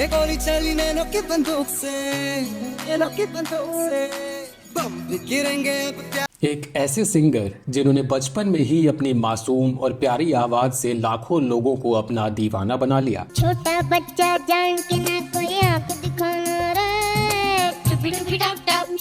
ये गोली चली नैनों की बंदूक से, नैनों की बंदूक से बम भी गिरेंगे अब क्या। एक ऐसे सिंगर जिन्होंने बचपन में ही अपनी मासूम और प्यारी आवाज से लाखों लोगों को अपना दीवाना बना लिया। छोटा बच्चा जान के ना कोई आंख दिखाना रे, टुपी टुपी टप टप।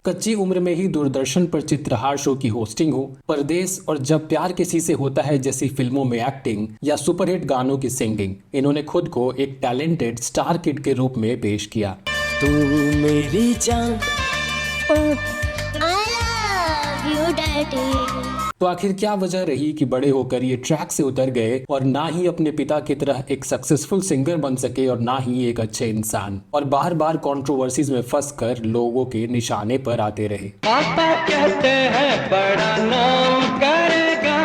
कच्ची उम्र में ही दूरदर्शन पर चित्रहार शो की होस्टिंग हो, परदेश और जब प्यार किसी से होता है जैसी फिल्मों में एक्टिंग या सुपरहिट गानों की सिंगिंग, इन्होंने खुद को एक टैलेंटेड स्टार किड के रूप में पेश किया। तू मेरी जान, I love you daddy। तो आखिर क्या वजह रही कि बड़े होकर ये ट्रैक से उतर गए और ना ही अपने पिता की तरह एक सक्सेसफुल सिंगर बन सके और ना ही एक अच्छे इंसान, और बार बार कंट्रोवर्सीज में फंसकर लोगों के निशाने पर आते रहे। पापा कहते हैं बड़ा नाम करेगा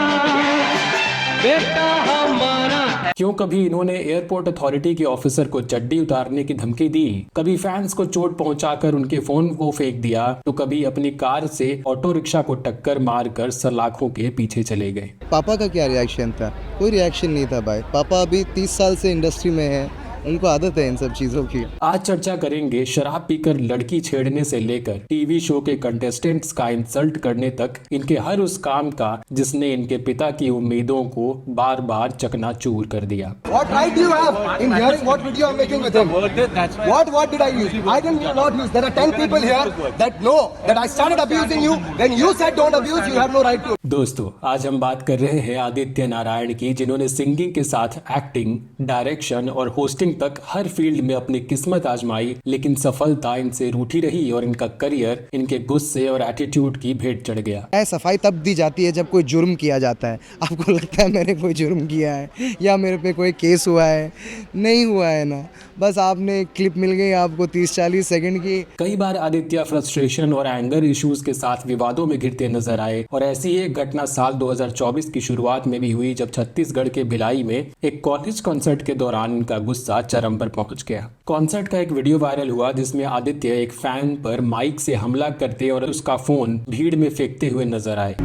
बेटा हमारा। क्यों कभी इन्होंने एयरपोर्ट अथॉरिटी के ऑफिसर को चड्डी उतारने की धमकी दी, कभी फैंस को चोट पहुंचाकर उनके फोन को फेंक दिया, तो कभी अपनी कार से ऑटो रिक्शा को टक्कर मारकर सलाखों के पीछे चले गए। पापा का क्या रिएक्शन था? कोई रिएक्शन नहीं था भाई। पापा अभी 30 साल से इंडस्ट्री में है, उनको आदत है इन सब चीजों की। आज चर्चा करेंगे शराब पीकर लड़की छेड़ने से लेकर टीवी शो के कंटेस्टेंट्स का इंसल्ट करने तक, इनके हर उस काम का जिसने इनके पिता की उम्मीदों को बार बार चकनाचूर कर दिया। What right do you have in hearing what video I'm making with him? What did I use? I did not use. There are 10 people here that know that I started abusing you. When you said don't abuse, you have no right to. दोस्तों, आज हम बात कर रहे हैं आदित्य नारायण की, जिन्होंने singing के साथ एक्टिंग, डायरेक्शन और होस्टिंग तक हर फील्ड में अपनी किस्मत आजमाई, लेकिन सफलता इनसे रूठी रही और इनका करियर इनके गुस्से और एटीट्यूड की भेंट चढ़ गया। सफाई तब दी जाती है जब कोई जुर्म किया जाता है। आपको लगता है मैंने कोई जुर्म किया है या मेरे पे कोई केस हुआ है? नहीं हुआ है ना, बस आपने क्लिप मिल गई आपको 30-40 सेकंड की। कई बार आदित्य फ्रस्ट्रेशन और एंगर इश्यूज के साथ विवादों में घिरते नजर आए, और ऐसी ही एक घटना साल 2024 की शुरुआत में भी हुई, जब छत्तीसगढ़ के भिलाई में एक कॉलेज कॉन्सर्ट के दौरान इनका गुस्सा चरम पर पहुंच गया। कॉन्सर्ट का एक वीडियो वायरल हुआ जिसमें आदित्य एक फैन पर माइक से हमला करते और उसका फोन भीड़ में फेंकते हुए नजर आए।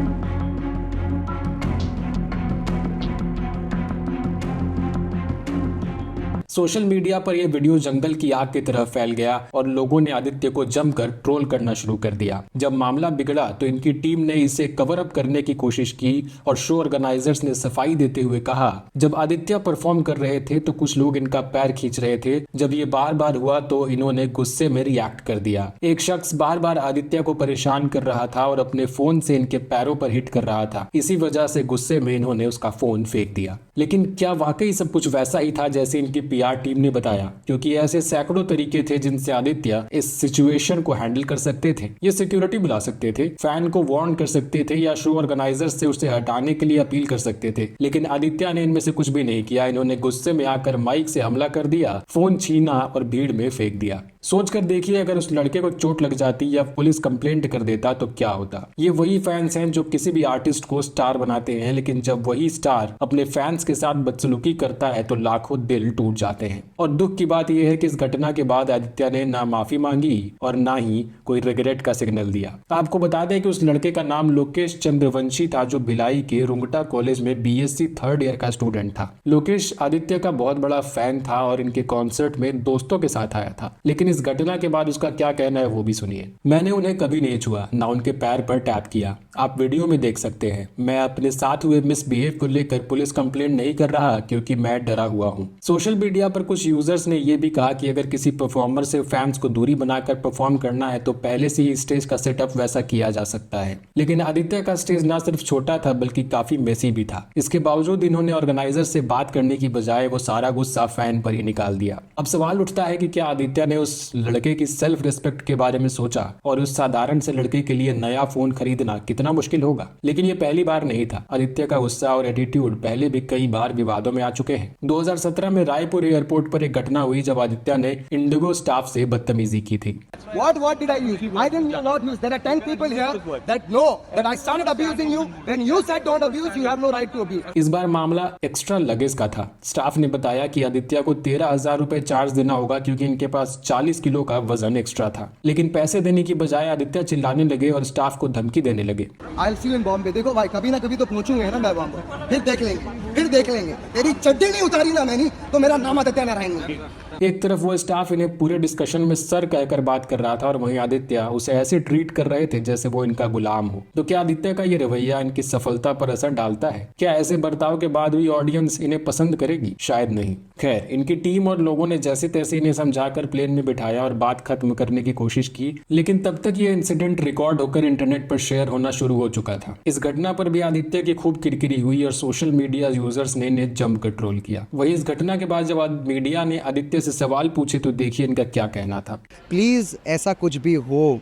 सोशल मीडिया पर यह वीडियो जंगल की आग की तरह फैल गया और लोगों ने आदित्य को जमकर ट्रोल करना शुरू कर दिया। जब मामला बिगड़ा तो इनकी टीम ने इसे कवर अप करने की कोशिश की और शो ऑर्गेनाइजर्स ने सफाई देते हुए कहा, जब आदित्य परफॉर्म कर रहे थे तो कुछ लोग इनका पैर खींच रहे थे, जब ये बार बार हुआ तो इन्होंने गुस्से में रिएक्ट कर दिया। एक शख्स बार बार आदित्य को परेशान कर रहा था और अपने फोन से इनके पैरों पर हिट कर रहा था। इसी वजह से गुस्से में इन्होंने उसका फोन फेंक दिया। लेकिन क्या वाकई सब कुछ वैसा ही था जैसे इनकी पीआर टीम ने बताया? क्योंकि ऐसे सैकड़ों तरीके थे जिनसे आदित्य इस सिचुएशन को हैंडल कर सकते थे। ये सिक्योरिटी बुला सकते थे, फैन को वार्न कर सकते थे या शो ऑर्गेनाइजर से उसे हटाने के लिए अपील कर सकते थे, लेकिन आदित्य ने इनमें से कुछ भी नहीं किया। इन्होंने गुस्से में आकर माइक से हमला कर दिया, फोन छीना और भीड़ में फेंक दिया। सोच कर देखिए, अगर उस लड़के को चोट लग जाती या पुलिस कंप्लेंट कर देता तो क्या होता। ये वही फैंस हैं जो किसी भी आर्टिस्ट को स्टार बनाते हैं, लेकिन जब वही स्टार अपने फैंस के साथ बदसलूकी करता है तो लाखों दिल टूट जाते हैं। और दुख की बात यह है कि इस घटना के बाद आदित्य ने ना माफी मांगी और ना ही कोई रिग्रेट का सिग्नल दिया। आपको बता दें कि उस लड़के का नाम लोकेश चंद्रवंशी था, जो भिलाई के रुंगटा कॉलेज में बीएससी 3rd ईयर का स्टूडेंट था। लोकेश आदित्य का बहुत बड़ा फैन था और इनके कॉन्सर्ट में दोस्तों के साथ आया था, लेकिन इस घटना के बाद उसका क्या कहना है वो भी सुनिए। मैंने उन्हें कभी नहीं छुआ, ना उनके पैर पर टैप किया। आप वीडियो में देख सकते हैं। मैं अपने साथ हुए मिसबिहेव को लेकर पुलिस कंप्लेंट नहीं कर रहा क्योंकि मैं डरा हुआ हूँ। सोशल मीडिया पर कुछ यूजर्स ने यह भी कहा कि अगर किसी परफॉर्मर से फैंस को दूरी बनाकर परफॉर्म करना है तो पहले से ही स्टेज का सेटअप वैसा किया जा सकता है। लेकिन आदित्य का स्टेज न सिर्फ छोटा था बल्कि काफी मेसी भी था। इसके बावजूद इन्होंने ऑर्गेनाइजर से बात करने की बजाय वो सारा गुस्सा फैन पर ही निकाल दिया। अब सवाल उठता है कि क्या आदित्य ने उस लड़के की सेल्फ रिस्पेक्ट के बारे में सोचा और उस साधारण से लड़के के लिए नया फोन खरीदना कितना मुश्किल होगा। लेकिन ये पहली बार नहीं था। आदित्य का गुस्सा और एटीट्यूड पहले भी कई बार विवादों में आ चुके हैं। 2017 में रायपुर एयरपोर्ट पर एक घटना हुई जब आदित्य ने इंडिगो स्टाफ से बदतमीजी की थी। What did I use? I did not use. There are 10 people here that know that I started abusing you. When you said don't abuse, you have no right to abuse. इस बार मामला extra luggage का था। Staff ने बताया कि आदित्य को 13,000 रुपए charge देना होगा क्योंकि इनके पास 40 किलो का वजन एक्स्ट्रा था। लेकिन पैसे देने की बजाय आदित्य चिल्लाने लगे और स्टाफ को धमकी देने लगे। I'll see you in Bombay. देखो भाई, कभी ना कभी तो पहुंचूंगे ना मैं वहाँ पर, फिर देख लेंगे। फिर देख लेंगे। तेरी चड्डी नहीं उतारी ना मैंने तो मेरा नाम आदित्य नारायण नहीं। एक तरफ वो स्टाफ इन्हें पूरे डिस्कशन में सर कहकर बात कर रहा था और वहीं आदित्य उसे ऐसे ट्रीट कर रहे थे जैसे वो इनका गुलाम हो। तो क्या आदित्य का ये रवैया इनकी सफलता पर असर डालता है? क्या ऐसे बर्ताव के बाद भी ऑडियंस इन्हें पसंद करेगी? शायद नहीं। खैर, इनकी टीम और लोगों ने जैसे तैसे इन्हें समझाकर प्लेन में बिठाया और बात खत्म करने की कोशिश की, लेकिन तब तक ये इंसिडेंट रिकॉर्ड होकर इंटरनेट पर शेयर होना शुरू हो चुका था। इस घटना पर भी आदित्य की खूब किरकिरी हुई और सोशल मीडिया यूजर्स ने इन्हें जमकर ट्रोल किया। वही इस घटना के बाद जब मीडिया ने आदित्य से सवाल पूछे तो देखिए इनका क्या कहना था। प्लीज़ ऐसा कुछ भी हो,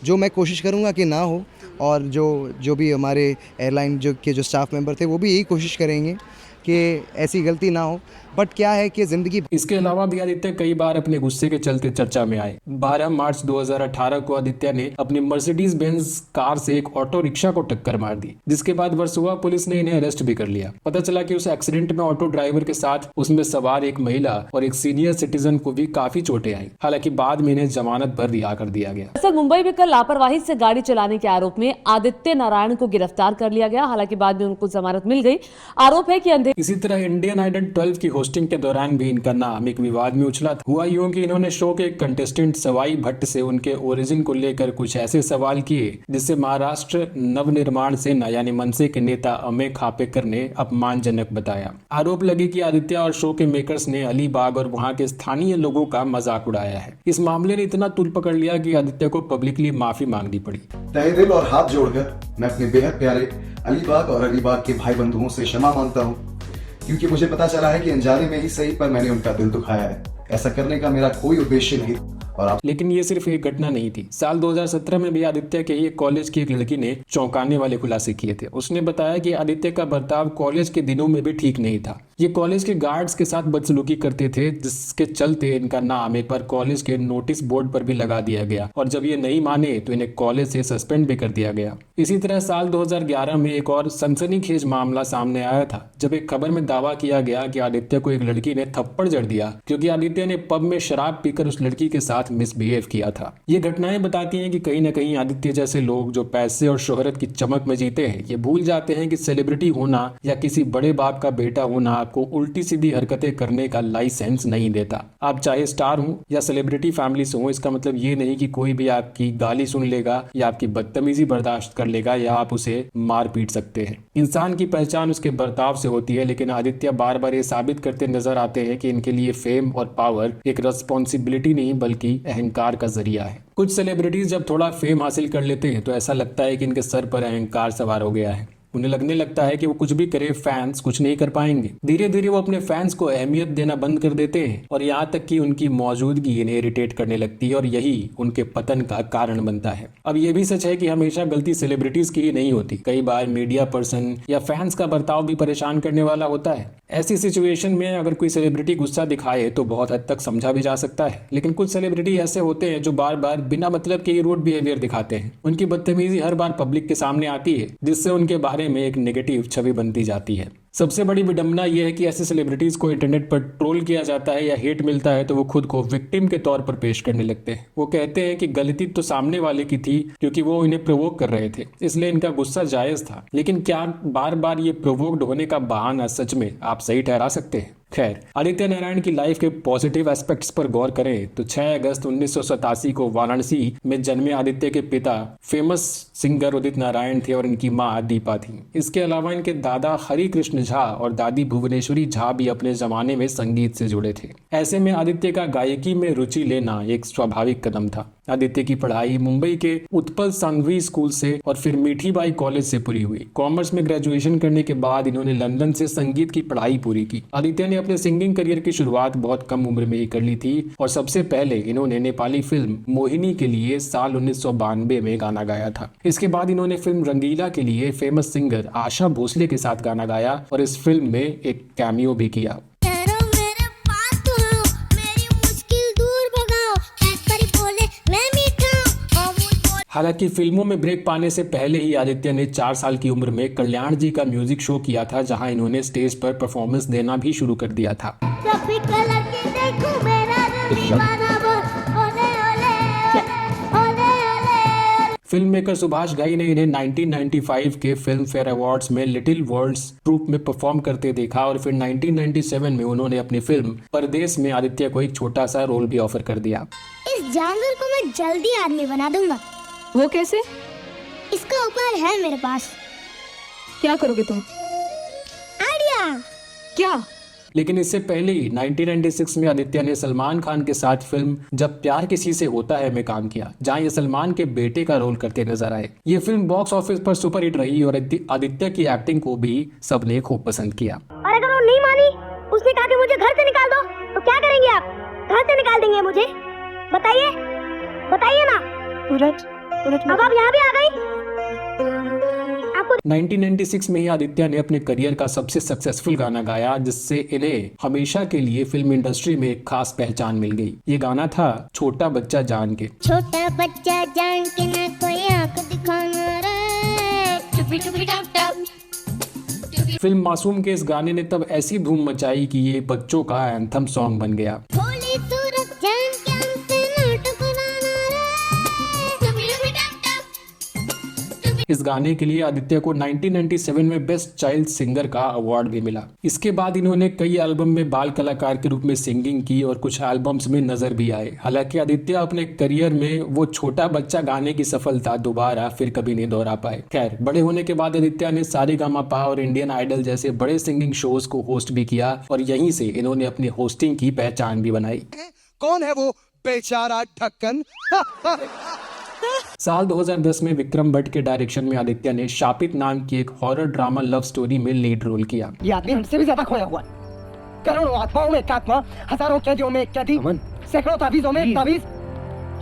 जो मैं कोशिश करूंगा कि ना हो, और जो भी हमारे एयरलाइन जो स्टाफ मेंबर थे वो भी यही कोशिश करेंगे कि ऐसी गलती ना हो। बट क्या है कि ज़िंदगी। इसके अलावा भी आदित्य कई बार अपने गुस्से के चलते चर्चा में आए। 12 मार्च 2018 को आदित्य ने अपनी मर्सिडीज बेंज कार से एक ऑटो रिक्शा को टक्कर मार दी, जिसके बाद वर्सोवा पुलिस ने इन्हें अरेस्ट भी कर लिया। पता चला कि उस एक्सीडेंट में ऑटो ड्राइवर के साथ उसमें सवार एक महिला और एक सीनियर सिटीजन को भी काफी चोटें आई। हालांकि बाद में इन्हें जमानत पर रिहा कर दिया गया। दरअसल मुंबई में कल लापरवाही से गाड़ी चलाने के आरोप में आदित्य नारायण को गिरफ्तार कर लिया गया। हालांकि बाद में उनको जमानत मिल गई। आरोप है कि इसी तरह इंडियन आइडल 12 की होस्टिंग के दौरान भी इनका नाम एक विवाद में उछला था। हुआ यूं कि इन्होंने शो के कंटेस्टेंट सवाई भट्ट से उनके ओरिजिन को लेकर कुछ ऐसे सवाल किए जिससे महाराष्ट्र नवनिर्माण सेना यानी मनसे के नेता अमेय खापेकर ने अपमानजनक बताया। आरोप लगे कि आदित्य और शो के मेकर्स ने अलीबाग और वहां के स्थानीय लोगों का मजाक उड़ाया है। इस मामले ने इतना तूल पकड़ लिया कि आदित्य को पब्लिकली माफी मांगनी पड़ी। तहे दिल और हाथ जोड़कर मैं अपने बेहद प्यारे अलीबाग और अलीबाग के भाई बंधुओं से क्षमा मांगता हूँ, क्योंकि मुझे पता चला है कि अनजाने में ही सही पर मैंने उनका दिल दुखाया है। ऐसा करने का मेरा कोई उद्देश्य नहीं। लेकिन ये सिर्फ एक घटना नहीं थी। साल 2017 में भी आदित्य के ही कॉलेज की एक लड़की ने चौंकाने वाले खुलासे किए थे। उसने बताया कि आदित्य का बर्ताव कॉलेज के दिनों में भी ठीक नहीं था। ये कॉलेज के गार्ड्स के साथ बदसलूकी करते थे, जिसके चलते इनका नाम एक बार कॉलेज के नोटिस बोर्ड पर भी लगा दिया गया और जब ये नहीं माने तो इन्हें कॉलेज से सस्पेंड भी कर दिया गया। इसी तरह साल 2011 में एक और सनसनीखेज मामला सामने आया था, जब एक खबर में दावा किया गया कि आदित्य को एक लड़की ने थप्पड़ जड़ दिया क्योंकि आदित्य ने पब में शराब पीकर उस लड़की के साथ मिसबिहेव किया था। ये घटनाएं बताती हैं कि कहीं न कहीं आदित्य जैसे लोग जो पैसे और शोहरत की चमक में जीते हैं, ये भूल जाते हैं कि सेलिब्रिटी होना या किसी बड़े बाप का बेटा होना आपको उल्टी सीधी हरकतें करने का लाइसेंस नहीं देता। आप चाहे स्टार हो या सेलिब्रिटी फैमिली से हो, इसका मतलब ये नहीं कि कोई भी आपकी गाली सुन लेगा या आपकी बदतमीजी बर्दाश्त कर लेगा या आप उसे मार पीट सकते हैं। इंसान की पहचान उसके बर्ताव से होती है, लेकिन आदित्य बार बार ये साबित करते नजर आते हैं कि इनके लिए फेम और पावर एक रिस्पॉन्सिबिलिटी नहीं बल्कि अहंकार का जरिया है। कुछ सेलिब्रिटीज जब थोड़ा फेम हासिल कर लेते हैं तो ऐसा लगता है कि इनके सर पर अहंकार सवार हो गया है। उन्हें लगने लगता है कि वो कुछ भी करे फैंस कुछ नहीं कर पाएंगे। धीरे धीरे वो अपने फैंस को अहमियत देना बंद कर देते हैं और यहाँ तक कि उनकी मौजूदगी इन्हें इरिटेट करने लगती है और यही उनके पतन का कारण बनता है। अब ये भी सच है कि हमेशा गलती सेलिब्रिटीज की ही नहीं होती। कई बार मीडिया पर्सन या फैंस का बर्ताव भी परेशान करने वाला होता है। ऐसी सिचुएशन में अगर कोई सेलिब्रिटी गुस्सा दिखाए तो बहुत हद तक समझा भी जा सकता है, लेकिन कुछ सेलिब्रिटी ऐसे होते हैं जो बार बार बिना मतलब के रूड बिहेवियर दिखाते हैं। उनकी बदतमीजी हर बार पब्लिक के सामने आती है, जिससे उनके बारे में एक नेगेटिव छवि बनती जाती है। सबसे बड़ी विडंबना यह है कि ऐसे सेलिब्रिटीज को इंटरनेट पर ट्रोल किया जाता है या हेट मिलता है तो वो खुद को विक्टिम के तौर पर पेश करने लगते हैं। वो कहते हैं कि गलती तो सामने वाले की थी क्योंकि वो इन्हें प्रोवोक कर रहे थे, इसलिए इनका गुस्सा जायज था। लेकिन क्या बार बार ये प्रोवोक्ड होने का बहाना सच में आप सही ठहरा सकते हैं? खैर, आदित्य नारायण की लाइफ के पॉजिटिव एस्पेक्ट्स पर गौर करें तो 6 अगस्त 1987 को वाराणसी में जन्मे आदित्य के पिता फेमस सिंगर उदित नारायण थे और इनकी मां दीपा थी। इसके अलावा इनके दादा हरि कृष्ण झा और दादी भुवनेश्वरी झा भी अपने जमाने में संगीत से जुड़े थे। ऐसे में आदित्य का गायकी में रुचि लेना एक स्वाभाविक कदम था। आदित्य की पढ़ाई मुंबई के उत्पल सांघवी स्कूल से और फिर मीठीबाई कॉलेज से पूरी हुई। कॉमर्स में ग्रेजुएशन करने के बाद इन्होंने लंदन से संगीत की पढ़ाई पूरी की। आदित्य ने अपने सिंगिंग करियर की शुरुआत बहुत कम उम्र में ही कर ली थी और सबसे पहले इन्होंने नेपाली फिल्म मोहिनी के लिए साल 1992 में गाना गाया था। इसके बाद इन्होंने फिल्म रंगीला के लिए फेमस सिंगर आशा भोसले के साथ गाना गाया और इस फिल्म में एक कैमियो भी किया। हालांकि फिल्मों में ब्रेक पाने से पहले ही आदित्य ने 4 साल की उम्र में कल्याण जी का म्यूजिक शो किया था, जहां इन्होंने स्टेज पर परफॉर्मेंस देना भी शुरू कर दिया था। फिल्म में मेकर सुभाष घई ने इन्हें 1995 के फिल्म फेयर अवार्ड्स में लिटिल वर्ल्ड्स ट्रूप में परफॉर्म करते देखा और फिर 1997 में उन्होंने अपनी फिल्म परदेश में आदित्य को एक छोटा सा रोल भी ऑफर कर दिया। इस जानवर को मैं जल्दी आदमी बना दूंगा। वो कैसे? इसका उपाय है मेरे पास। क्या करोगे तुम? आइडिया। क्या? लेकिन इससे पहले ही 1996 में आदित्य ने सलमान खान के साथ फिल्म जब प्यार किसी से होता है में काम किया, जहां ये सलमान के बेटे का रोल करते नजर आए। ये फिल्म बॉक्स ऑफिस पर सुपरहिट रही और आदित्य की एक्टिंग को भी सबने खूब पसंद किया। और अगर वो नहीं मानी, उसने कहा कि मुझे घर से निकाल दो, तो क्या करेंगे आप? घर से निकाल देंगे मुझे? बताइए, बताइए ना। अब आप यहाँ भी आ गई। 1996 में ही आदित्य ने अपने करियर का सबसे सक्सेसफुल गाना गाया, जिससे इन्हें हमेशा के लिए फिल्म इंडस्ट्री में एक खास पहचान मिल गई। ये गाना था छोटा बच्चा जान के। छोटा बच्चा जान के ना कोई आंख दिखाना रे, टुपी टुपी टप टप। फिल्म मासूम के इस गाने ने तब ऐसी धूम मचाई कि ये बच्चों का एंथम सॉन्ग बन गया। भोली सूरत जान के हमसे ना टकराना रे, टुपी टुपी टप टप। इस गाने के लिए आदित्य को 1997 में बेस्ट चाइल्ड सिंगर का अवार्ड भी मिला। इसके बाद इन्होंने कई एल्बम में बाल कलाकार के रूप में सिंगिंग की और कुछ एल्बम्स में नजर भी आए। हालांकि आदित्य अपने करियर में वो छोटा बच्चा गाने की सफलता दोबारा फिर कभी नहीं दोहरा पाए। खैर, बड़े होने के बाद आदित्य ने सारेगामापा और इंडियन आइडल जैसे बड़े सिंगिंग शोज को होस्ट भी किया और यहीं से इन्होंने अपनी होस्टिंग की पहचान भी बनाई। कौन है वो बेचारा ढक्कन? साल 2010 में विक्रम भट्ट के डायरेक्शन में आदित्य ने शापित नाम की एक हॉरर ड्रामा लव स्टोरी में लीड रोल किया। ये आदमी हमसे भी ज्यादा खोया हुआ है। करोड़ों आत्माओं में एक आत्मा, हजारों कैदियों में एक कैदी, सैकड़ों ताबीजों में एक ताबीज।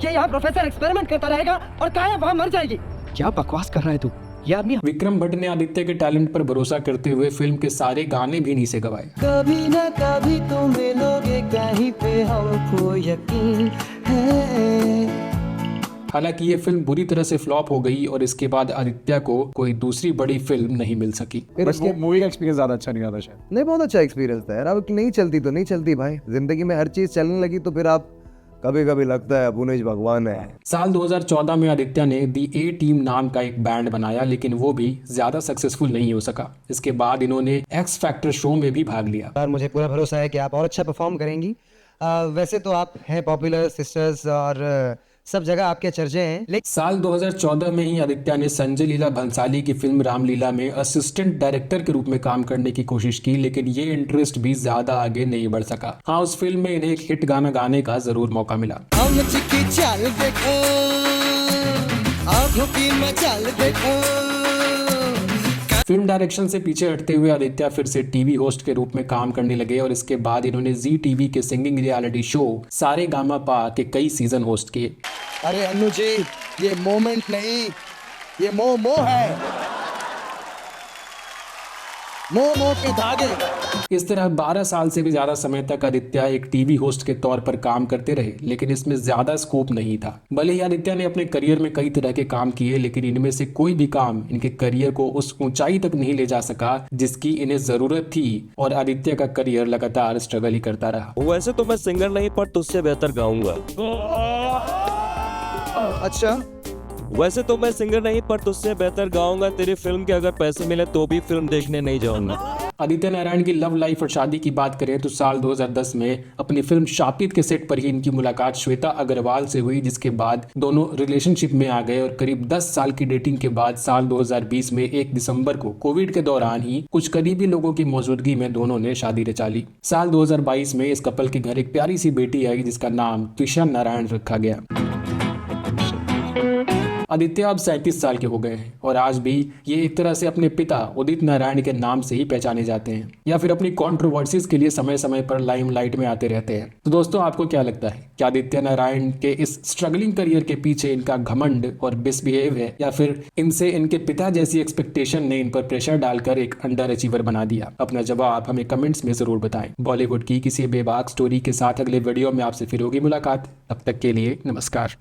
ये यहाँ प्रोफेसर एक्सपेरिमेंट करता रहेगा और काया वहाँ मर जाएगी। क्या बकवास कर रहा है तू? ये आदमी। विक्रम भट्ट ने आदित्य के टैलेंट पर भरोसा करते हुए फिल्म के सारे गाने भी नीचे गवाए। कभी ना कभी तो मिलोगे, कहीं पे हमको यकीन है। हालांकि ये फिल्म बुरी तरह से फ्लॉप हो गई और इसके बाद आदित्य को कोई दूसरी बड़ी फिल्म नहीं मिल सकी। बस वो मूवी का एक्सपीरियंस ज्यादा अच्छा नहीं रहा शायद। नहीं, बहुत अच्छा एक्सपीरियंस था यार। अब नहीं चलती तो नहीं चलती भाई, जिंदगी में हर चीज चलने लगी तो फिर आप कभी कभी लगता है पुनेश भगवान है। साल 2014 में आदित्य ने दी ए टीम नाम का एक बैंड बनाया, लेकिन वो भी ज्यादा सक्सेसफुल नहीं हो सका। इसके बाद इन्होंने एक्स फैक्टर शो में भी भाग लिया। यार मुझे पूरा भरोसा है कि आप और अच्छा परफॉर्म करेंगी। वैसे तो आप हैं पॉपुलर, सिस्टर्स और सब जगह आपके चर्चे हैं। लेकिन साल 2014 में ही आदित्य ने संजय लीला भंसाली की फिल्म रामलीला में असिस्टेंट डायरेक्टर के रूप में काम करने की कोशिश की, लेकिन ये इंटरेस्ट भी ज्यादा आगे नहीं बढ़ सका। हाँ, उस फिल्म में इन्हें एक हिट गाना गाने का जरूर मौका मिला। हम चिकी चाल देखो, आँखों की मचाल देखो। फिल्म डायरेक्शन से पीछे हटते हुए आदित्य फिर से टीवी होस्ट के रूप में काम करने लगे और इसके बाद इन्होंने जी टीवी के सिंगिंग रियलिटी शो सारेगामापा के कई सीजन होस्ट किए। अरे अन्नू जी, ये मोमेंट नहीं, ये मोह है। मोह के धागे। इस तरह 12 साल से भी ज्यादा समय तक आदित्य एक टीवी होस्ट के तौर पर काम करते रहे, लेकिन इसमें ज्यादा स्कोप नहीं था। भले ही आदित्य ने अपने करियर में कई तरह के काम किए, लेकिन इनमें से कोई भी काम इनके करियर को उस ऊंचाई तक नहीं ले जा सका जिसकी इन्हें जरूरत थी और आदित्य का करियर लगातार स्ट्रगल ही करता रहा। वैसे तो मैं सिंगर नहीं, पर तुझसे बेहतर गाऊंगा। अच्छा, वैसे तो मैं सिंगर नहीं, पर तुझसे बेहतर गाऊंगा। तेरी फिल्म के अगर पैसे मिले तो भी फिल्म देखने नहीं जाऊंगा। आदित्य नारायण की लव लाइफ और शादी की बात करें तो साल 2010 में अपनी फिल्म शापित के सेट पर ही इनकी मुलाकात श्वेता अग्रवाल से हुई, जिसके बाद दोनों रिलेशनशिप में आ गए और करीब 10 साल की डेटिंग के बाद साल 2020 में 1 दिसंबर को कोविड के दौरान ही कुछ करीबी लोगों की मौजूदगी में दोनों ने शादी रचा ली। साल 2022 में इस कपल के घर एक प्यारी सी बेटी आई जिसका नाम त्विषा नारायण रखा गया। आदित्य अब 37 साल के हो गए हैं और आज भी ये एक तरह से अपने पिता उदित नारायण के नाम से ही पहचाने जाते हैं या फिर अपनी कंट्रोवर्सीज के लिए समय समय पर लाइमलाइट में आते रहते हैं। तो दोस्तों, आपको क्या लगता है, क्या आदित्य नारायण के इस स्ट्रगलिंग करियर के पीछे इनका घमंड और मिसबिहेव है या फिर इनसे इनके पिता जैसी एक्सपेक्टेशन ने इन पर प्रेशर डालकर एक अंडर अचीवर बना दिया? अपना जवाब हमें कमेंट्स में जरूर बताएं। बॉलीवुड की किसी बेबाक स्टोरी के साथ अगले वीडियो में आपसे फिर होगी मुलाकात। तब तक के लिए नमस्कार।